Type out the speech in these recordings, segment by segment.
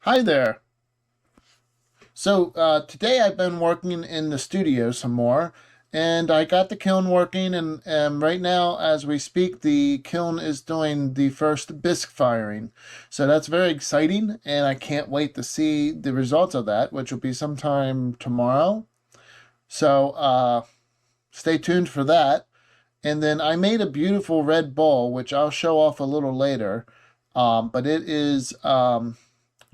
Hi there. Today I've been working in the studio some more, and I got the kiln working, and right now, as we speak, the kiln is doing the first bisque firing. So that's very exciting, and I can't wait to see the results of that, which will be sometime tomorrow. So stay tuned for that. And then I made a beautiful red bowl, which I'll show off a little later. But it is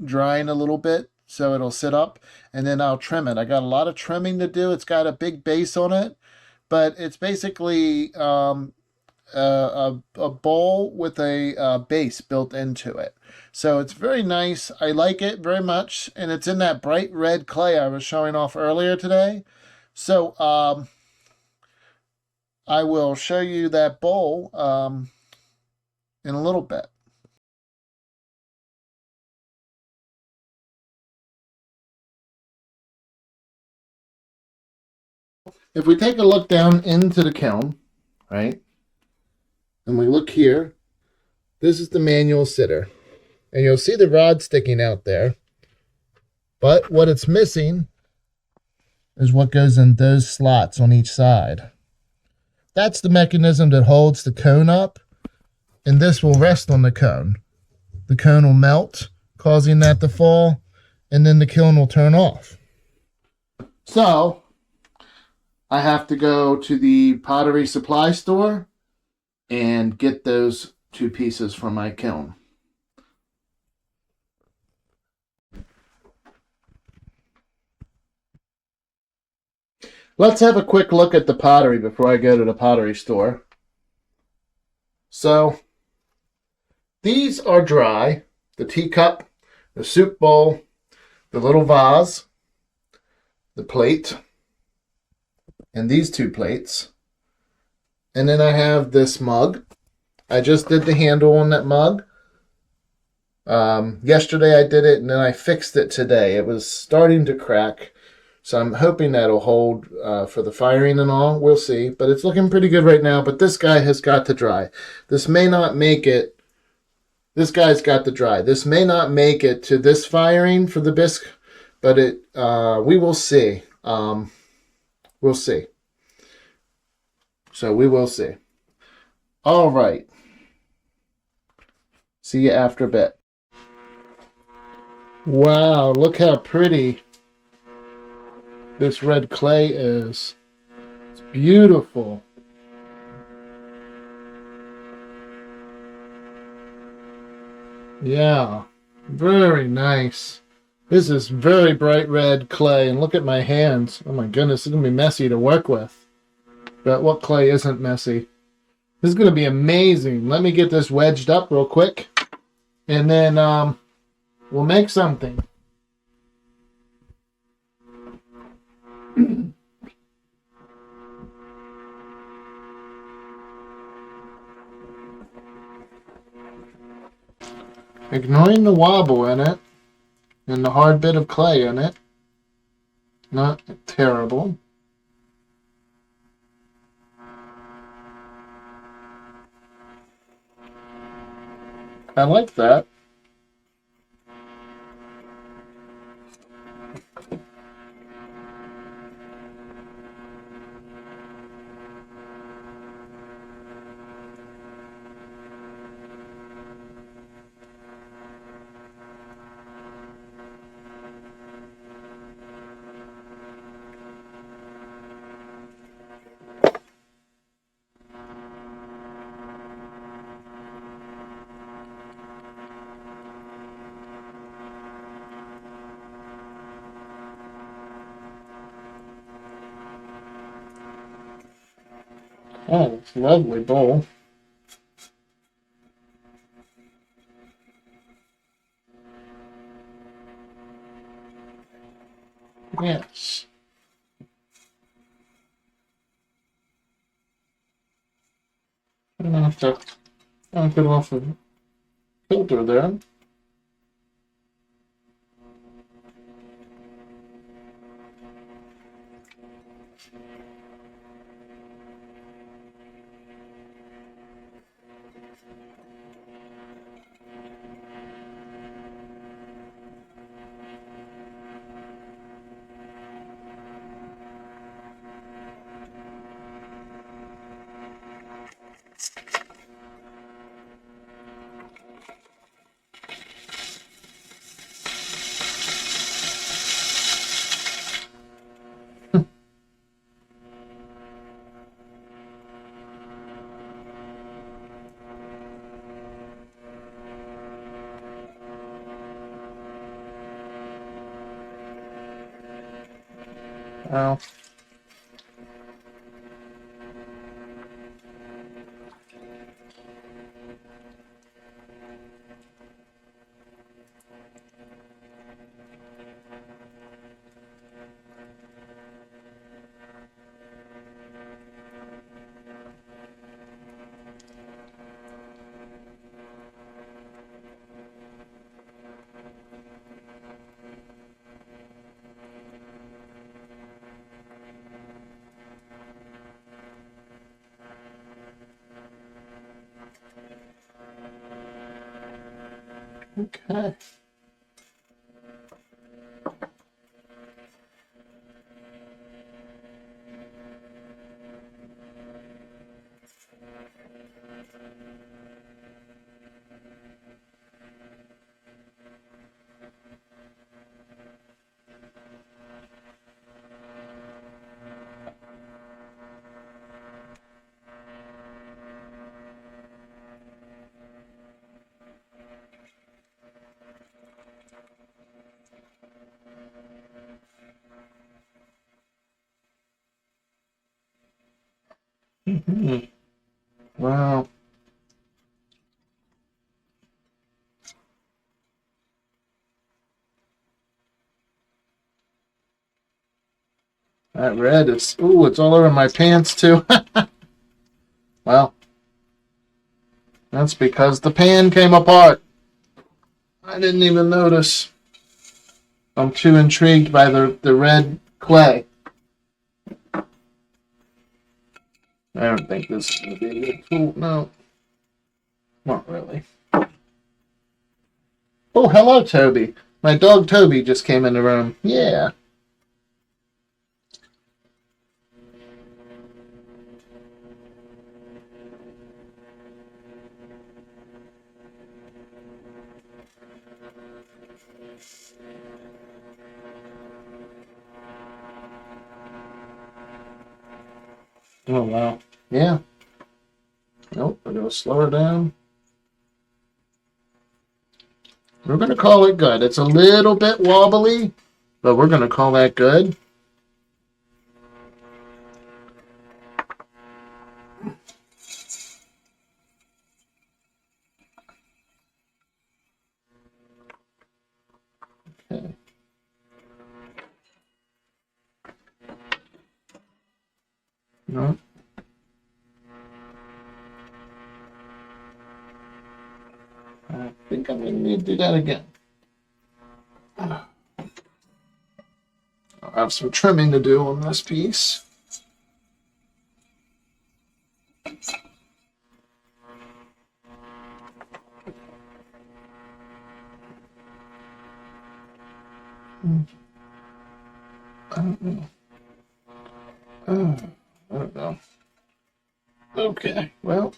drying a little bit so it'll sit up, and then I'll trim it. I got a lot of trimming to do. It's got a big base on it, but it's basically a bowl with a base built into it. So it's very nice. I like it very much, and it's in that bright red clay I was showing off earlier today. So I will show you that bowl in a little bit. If we take a look down into the kiln, right, and we look here, this is the manual sitter. And you'll see the rod sticking out there. But what it's missing is what goes in those slots on each side. That's the mechanism that holds the cone up, and this will rest on the cone. The cone will melt, causing that to fall, and then the kiln will turn off. So I have to go to the pottery supply store and get those two pieces for my kiln. Let's have a quick look at the pottery before I go to the pottery store. So these are dry. The teacup, the soup bowl, the little vase, the plate, and these two plates. And then I have this mug. I just did the handle on that mug. Yesterday I did it, and then I fixed it today. It was starting to crack. So I'm hoping that'll hold for the firing and all. We'll see. But it's looking pretty good right now. But this guy has got to dry. This may not make it. This guy's got to dry. This may not make it to this firing for the bisque, but we will see. We'll see. So we will see. All right. See you after a bit. Wow, look how pretty this red clay is. It's beautiful. Yeah, very nice. This is very bright red clay, and look at my hands. Oh my goodness, it's going to be messy to work with. But what clay isn't messy? This is going to be amazing. Let me get this wedged up real quick, and then we'll make something. Ignoring the wobble in it and the hard bit of clay in it. Not terrible. I like that. Oh, it's a lovely bowl. Yes. I don't have to get off the filter there. Well, okay. Mhm. Well, that red is, ooh, it's all over my pants too. Well, that's because the pan came apart. I didn't even notice. I'm too intrigued by the red clay. I don't think this is going to be a good tool. No, not really. Oh, hello, Toby. My dog Toby just came in the room. Yeah. Oh, wow. Yeah. Nope, we're going to slow her down. We're going to call it good. It's a little bit wobbly, but we're going to call that good. Okay. No. I think I'm going to need to do that again. I'll have some trimming to do on this piece. I don't know. I don't know. Okay, well,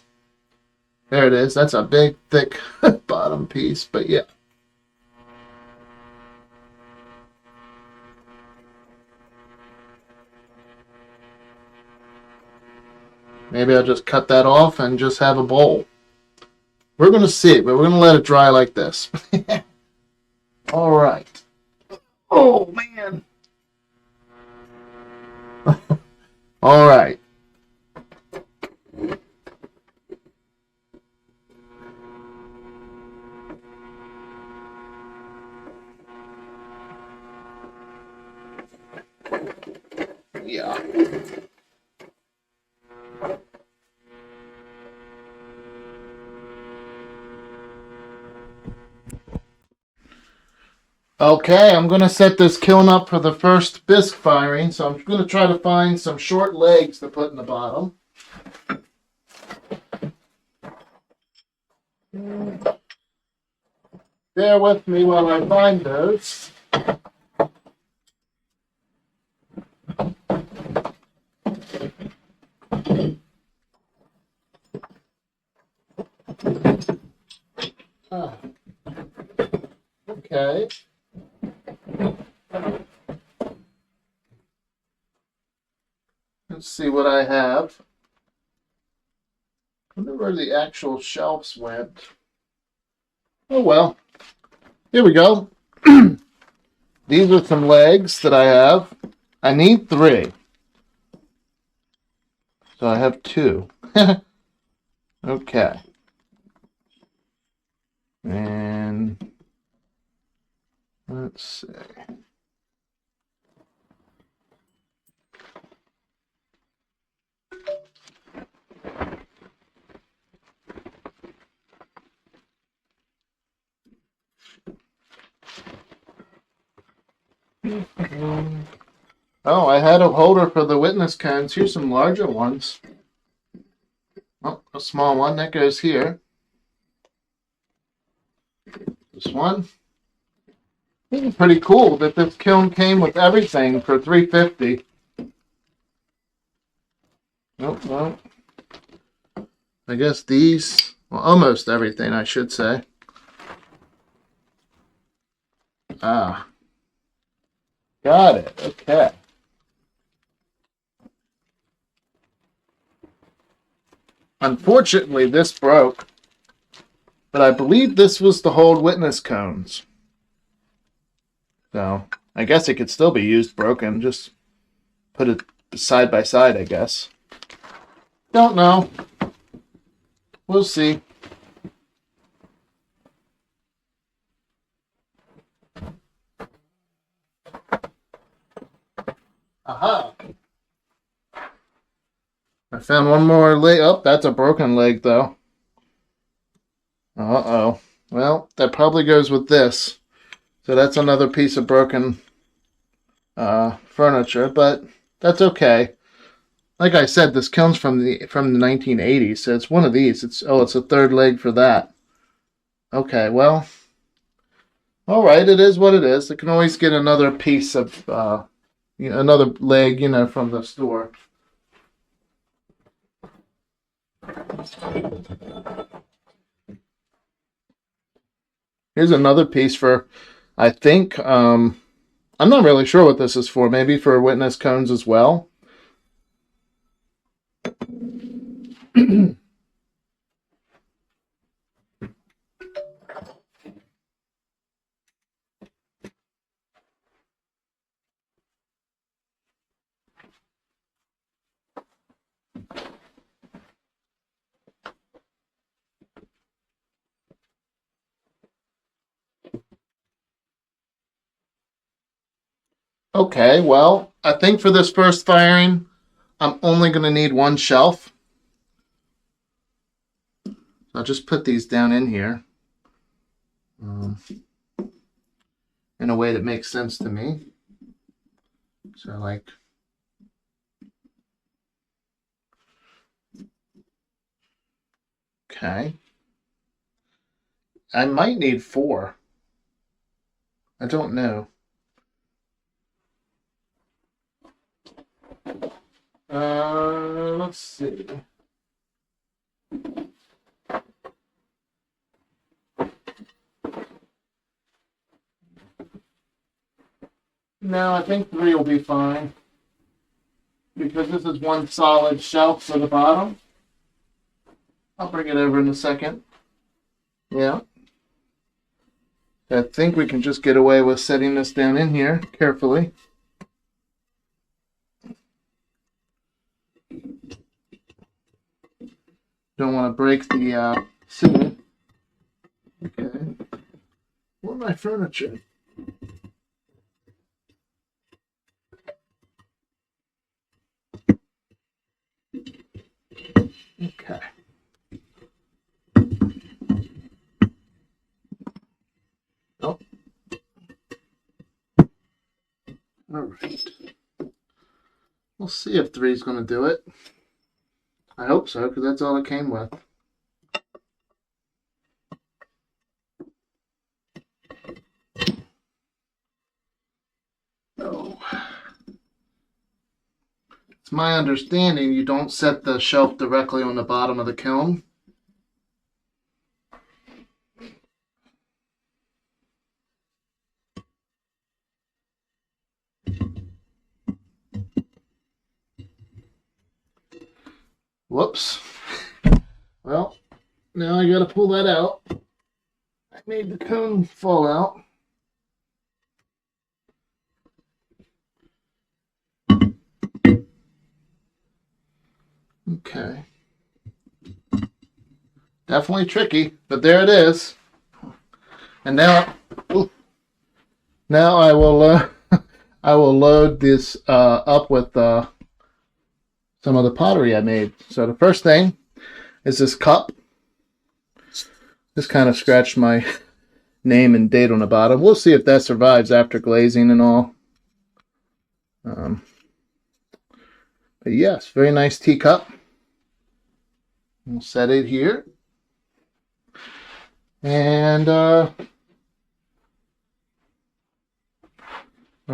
there it is. That's a big, thick bottom piece, but yeah. Maybe I'll just cut that off and just have a bowl. We're going to see, but we're going to let it dry like this. All right. Oh, man. All right. Yeah. Okay, I'm going to set this kiln up for the first bisque firing, so I'm going to try to find some short legs to put in the bottom. Bear with me while I find those. Okay. Let's see what I have. I wonder where the actual shelves went. Oh well. Here we go. These are some legs that I have. I need 3. So I have 2. Okay. And let's see. Oh, I had a holder for the witness cones. Here's some larger ones. Oh, a small one that goes here. This one. Pretty cool that this kiln came with everything for $350. Oh, well, I guess these, well, almost everything, I should say. Ah, got it. Okay. Unfortunately, this broke, but I believe this was to hold witness cones. So I guess it could still be used broken. Just put it side by side, I guess. Don't know. We'll see. Aha. I found one more leg. Oh, that's a broken leg, though. Uh-oh. Well, that probably goes with this. So that's another piece of broken furniture, but that's okay. Like I said, this kiln's from the 1980s, so it's one of these. It's a third leg for that. Okay, well, all right, it is what it is. I can always get another piece of another leg, from the store. Here's another piece for, I think, I'm not really sure what this is for. Maybe for witness cones as well. Okay, well, I think for this first firing, I'm only going to need one shelf. I'll just put these down in here in a way that makes sense to me. So, like, okay. I might need 4. I don't know. Let's see. No, I think 3 will be fine. Because this is one solid shelf for the bottom. I'll bring it over in a second. Yeah. I think we can just get away with setting this down in here carefully. Don't want to break the ceiling. Okay. Where's my furniture? Okay. Oh. All right. We'll see if 3 is going to do it. I hope so, because that's all it came with. Oh. It's my understanding you don't set the shelf directly on the bottom of the kiln. Whoops. Well, now I gotta pull that out. I made the cone fall out. Okay. Definitely tricky, but there it is. And now, now I will I will load this up with some of the pottery I made. So the first thing is this cup. Just kind of scratched my name and date on the bottom. We'll see if that survives after glazing and all. But yes, very nice teacup. We'll set it here. And I've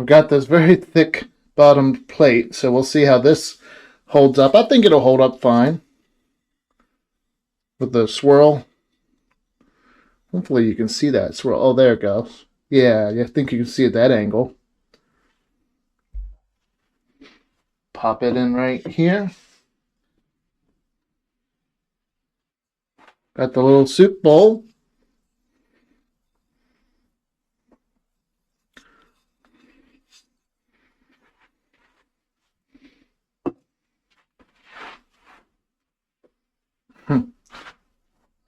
got this very thick bottomed plate, so we'll see how this holds up. I think it'll hold up fine with the swirl. Hopefully you can see that swirl. Oh, there it goes. Yeah, I think you can see at that angle. Pop it in right here. Got the little soup bowl.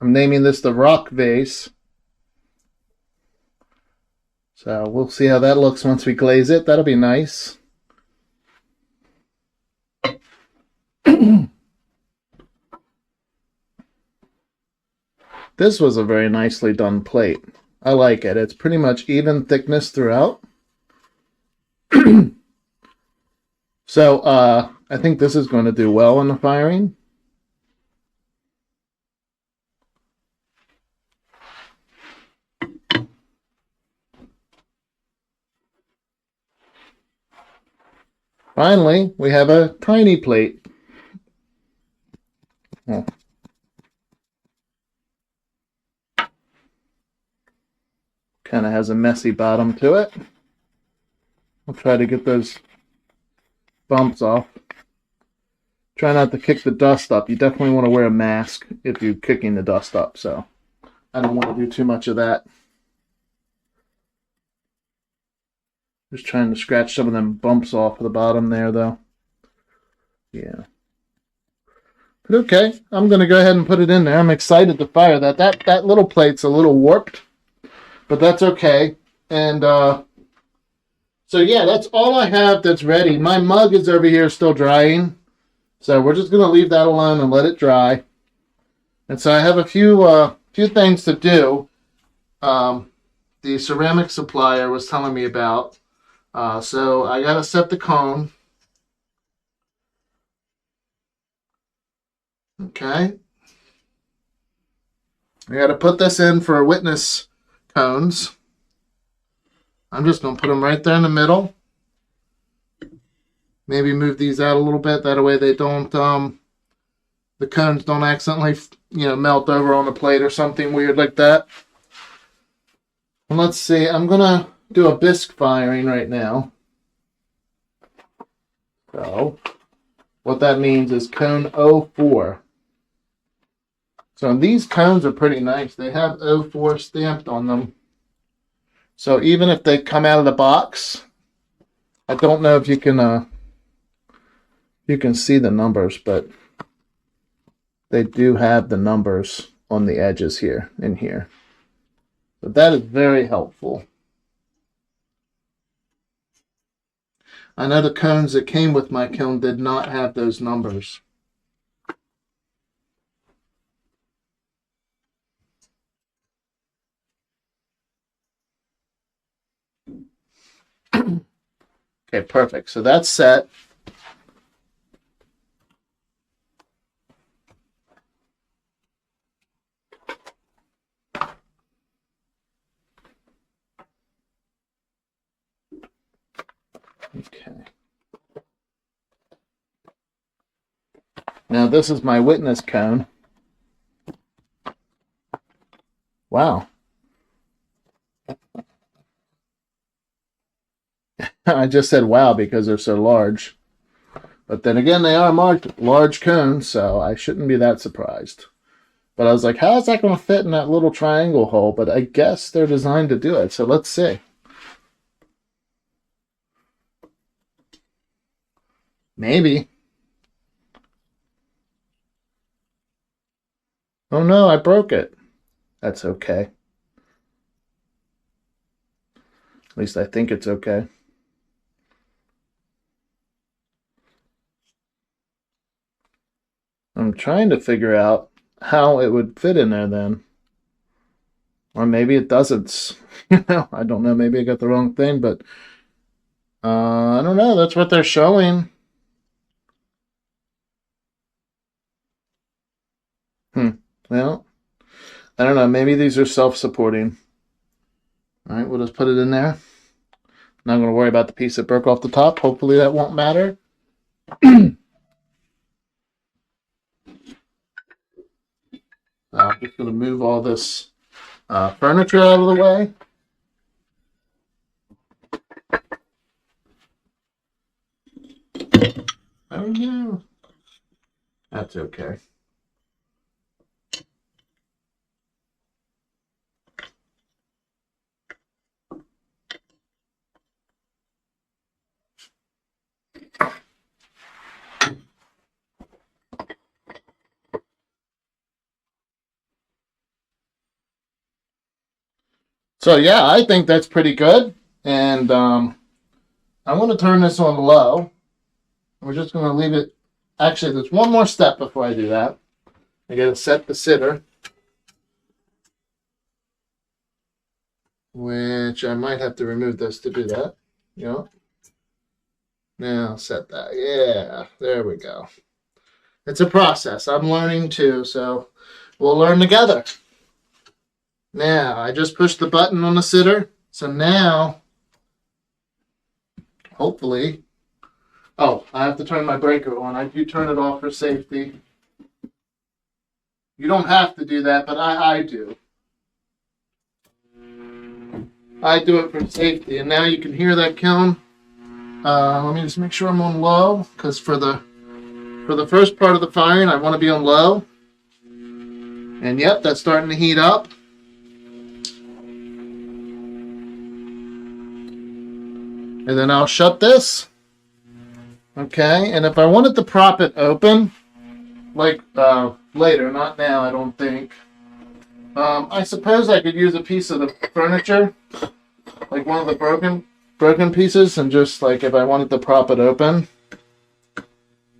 I'm naming this the rock vase. So we'll see how that looks once we glaze it. That'll be nice. This was a very nicely done plate. I like it. It's pretty much even thickness throughout. So I think this is going to do well in the firing. Finally, we have a tiny plate. Oh. Kind of has a messy bottom to it. I'll try to get those bumps off. Try not to kick the dust up. You definitely want to wear a mask if you're kicking the dust up, so I don't want to do too much of that. Just trying to scratch some of them bumps off the bottom there, though. Yeah. But okay, I'm going to go ahead and put it in there. I'm excited to fire that. That little plate's a little warped, but that's okay. And so yeah, that's all I have that's ready. My mug is over here still drying, so we're just going to leave that alone and let it dry. And so I have a few things to do. The ceramic supplier was telling me about. So I got to set the cone. Okay. I got to put this in for witness cones. I'm just going to put them right there in the middle. Maybe move these out a little bit. That way they don't, the cones don't accidentally, melt over on the plate or something weird like that. And let's see. I'm going to do a bisque firing right now. So what that means is cone 04. So these cones are pretty nice. They have 04 stamped on them. So even if they come out of the box, I don't know if you can see the numbers, but they do have the numbers on the edges here and here. But that is very helpful. I know the cones that came with my kiln did not have those numbers. Okay, perfect. So that's set. Okay. Now this is my witness cone. Wow. I just said wow because they're so large. But then again, they are marked large cones, so I shouldn't be that surprised. But I was like, how is that going to fit in that little triangle hole? But I guess they're designed to do it, so let's see. Maybe. Oh no, I broke it. That's okay. At least I think it's okay. I'm trying to figure out how it would fit in there then. Or maybe it doesn't. I don't know. Maybe I got the wrong thing, but I don't know. That's what they're showing. Well, I don't know. Maybe these are self-supporting. All right, we'll just put it in there. Not going to worry about the piece that broke off the top. Hopefully that won't matter. I'm just going to move all this furniture out of the way. Oh no. That's okay. So yeah, I think that's pretty good. And I want to turn this on low. We're just going to leave it. Actually, there's one more step before I do that. I got to set the sitter, which I might have to remove this to do that. Yeah. Now set that. Yeah, there we go. It's a process. I'm learning too, so we'll learn together. Now, I just pushed the button on the sitter. So now, hopefully, oh, I have to turn my breaker on. I do turn it off for safety. You don't have to do that, but I do. I do it for safety. And now you can hear that kiln. Let me just make sure I'm on low, because for the first part of the firing, I want to be on low. And yep, that's starting to heat up. And then I'll shut this. Okay, and if I wanted to prop it open, like later, not now, I don't think. I suppose I could use a piece of the furniture, like one of the broken pieces, and just like if I wanted to prop it open,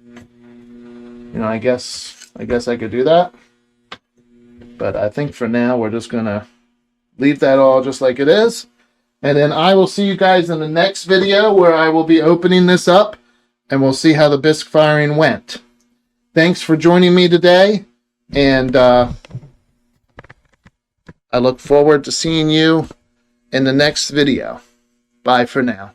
you know, I guess I could do that. But I think for now we're just gonna leave that all just like it is. And then I will see you guys in the next video where I will be opening this up and we'll see how the bisque firing went. Thanks for joining me today, and I look forward to seeing you in the next video. Bye for now.